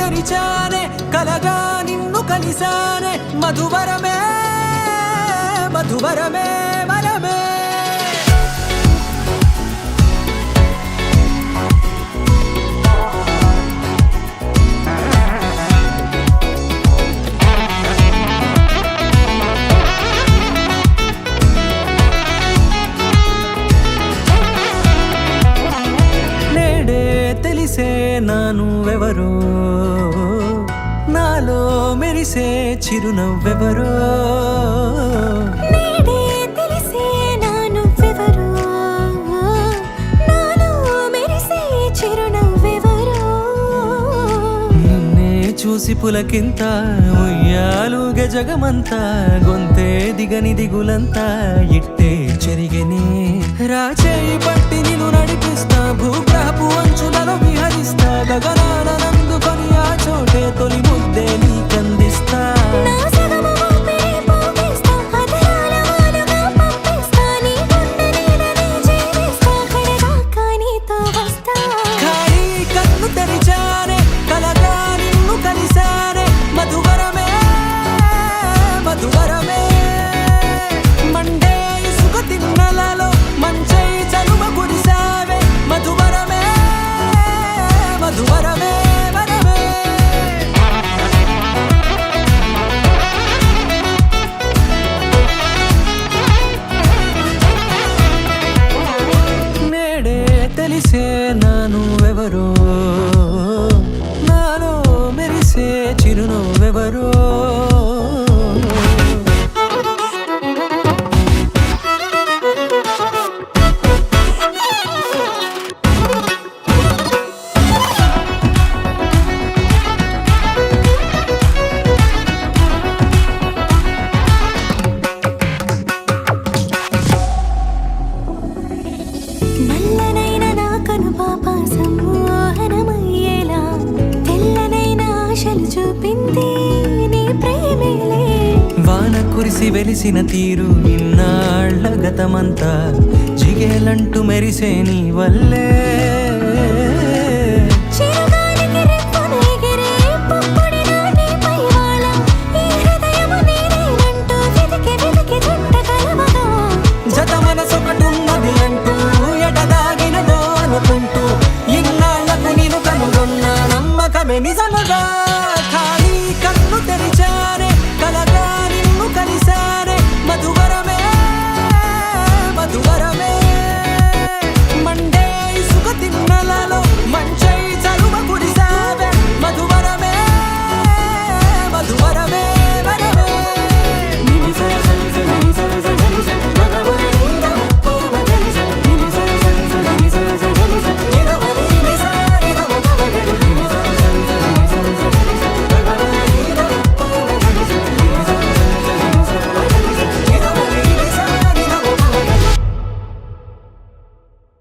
తెరిచానే కలగా నిన్ను కలిసానే మధువరమే మధువరమే వరమే నానువెవరో నాలో మెరిసే చిరునవ్వెవరో నేడే తెలిసే నానువెవరో నాలో మెరిసే చిరునవ్వెవరో నిన్నే చూసి పులకింత ఉయ్యాలుగ జగమంతా గొంతే దిగని దిగులంతా ఇట్టే చెరిగనే రాచేయి పట్టి నిన్ను నడిపిస్తా భూగ్రహపు అంచులలో విహరిస్తా గగనాన నందుకొని ఆ చోటే తొలి ముద్దే నీకందిస్తా నా సగము ఊపిరి పోగిస్తా అదరాల వాలుగా పంపిస్తా నీ గుండె నీడనే జీవిస్తా కడదాకా నీతో వస్తా ఖాళీ కన్ను తెరిచానే కలగా నిన్ను కలిసానే మధువరమే మధువరమే మండే ఇసుక తిన్నలలో మంచై చలువ కురిసావే మధువరమే మధువరమే వరమే నేడే తెలిసే నానువెవరో నాలో మెరిసే చిరునవ్వెవరో నల్లనైన నా కనుపాప సమ్మోహనమయ్యేలా తెల్లనైన ఆశలు చూపింది నీ ప్రేమేలే వాన కురిసి వెలిసిన తీరు ఇన్నాళ్ల గతమంతా జిగేలంటూ మెరిసే నీ వల్లే